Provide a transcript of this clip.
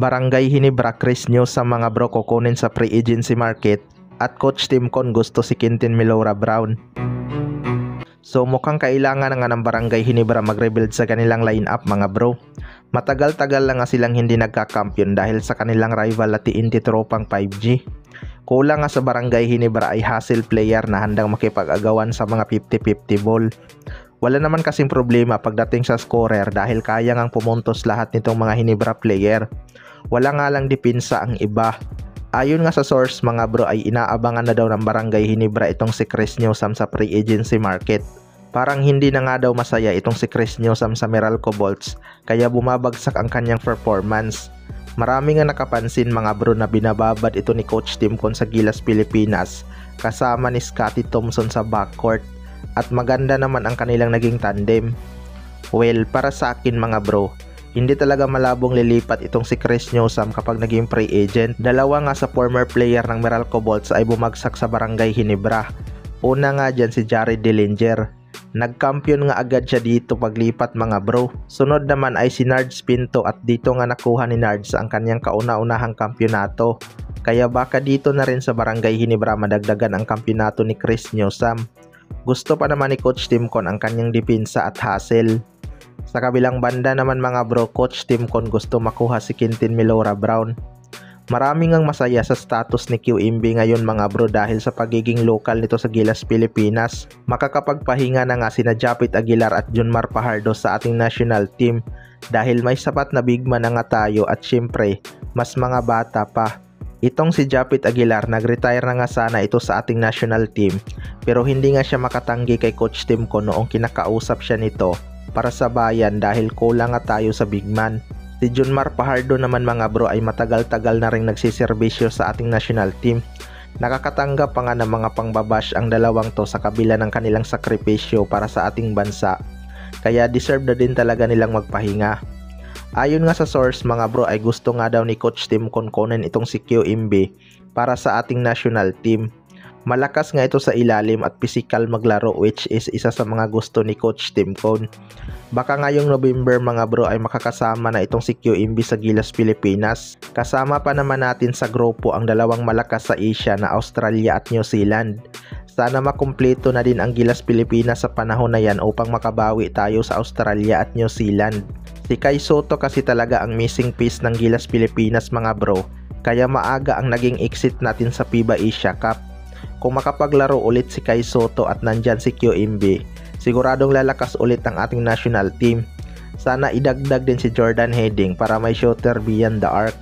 Barangay Ginebra Chris News sa mga bro kukunin sa free agency market at Coach Tim Con gusto si Quintin Milora Brown. So mukhang kailangan nga ng Barangay Ginebra mag-rebuild sa kanilang lineup mga bro. Matagal-tagal lang nga silang hindi nagka-champion dahil sa kanilang rival at TNT tropang 5G. Kulang nga sa Barangay Ginebra ay hustle player na handang makipag-agawan sa mga 50-50 ball. Wala naman kasing problema pagdating sa scorer dahil kaya ngang pumuntos lahat nitong mga Ginebra player. Wala nga lang depensa ang iba. Ayon nga sa source mga bro ay inaabangan na daw ng Barangay Ginebra itong si Chris Newsome sa free agency market. Parang hindi na nga daw masaya itong si Chris Newsome sa Meralco Bolts kaya bumabagsak ang kanyang performance. Marami nga nakapansin mga bro na binababad ito ni Coach Tim Con sa Gilas Pilipinas kasama ni Scottie Thompson sa backcourt at maganda naman ang kanilang naging tandem. Well, para sa akin mga bro, hindi talaga malabong lilipat itong si Chris Newsome kapag naging free agent. Dalawa nga sa former player ng Meralco Bolts ay bumagsak sa Barangay Ginebra. Una nga dyan si Jared Dillinger. Nagkampiyon nga agad siya dito paglipat mga bro. Sunod naman ay si Nards Pinto at dito nga nakuha ni Nards ang kanyang kauna-unahang kampyonato. Kaya baka dito na rin sa Barangay Ginebra madagdagan ang kampyonato ni Chris Newsome. Gusto pa naman ni Coach Tim Con ang kanyang depensa at hustle. Sa kabilang banda naman mga bro, Coach Tim Con gusto makuha si Quintin Milora Brown. Maraming ang masaya sa status ni QMB ngayon mga bro dahil sa pagiging local nito sa Gilas Pilipinas. Makakapagpahinga na nga sina Japit Aguilar at Junmar Fajardo sa ating national team dahil may sapat na big man na nga tayo at syempre mas mga bata pa. Itong si Japit Aguilar nag-retire na nga sana ito sa ating national team pero hindi nga siya makatanggi kay Coach Tim Con noong kinakausap siya nito para sa bayan dahil kulang nga tayo sa big man. Si Junmar Fajardo naman mga bro ay matagal-tagal na rin nagsiservisyo sa ating national team. Nakakatanggap pa nga ng mga pangbabash ang dalawang to sa kabila ng kanilang sakripisyo para sa ating bansa. Kaya deserve na din talaga nilang magpahinga. Ayon nga sa source mga bro ay gusto nga daw ni Coach Tim Con kunin itong si QMB para sa ating national team. Malakas nga ito sa ilalim at physical maglaro which is isa sa mga gusto ni Coach Tim Con. Baka ngayong November mga bro ay makakasama na itong si QMB sa Gilas Pilipinas. Kasama pa naman natin sa grupo ang dalawang malakas sa Asia na Australia at New Zealand. Sana makumpleto na din ang Gilas Pilipinas sa panahon na yan upang makabawi tayo sa Australia at New Zealand. Si Kai Sotto kasi talaga ang missing piece ng Gilas Pilipinas mga bro. Kaya maaga ang naging exit natin sa FIBA Asia Cup. Kung makapaglaro ulit si Kai Sotto at nandyan si QMB, siguradong lalakas ulit ang ating national team. Sana idagdag din si Jordan Heading para may shooter beyond the arc.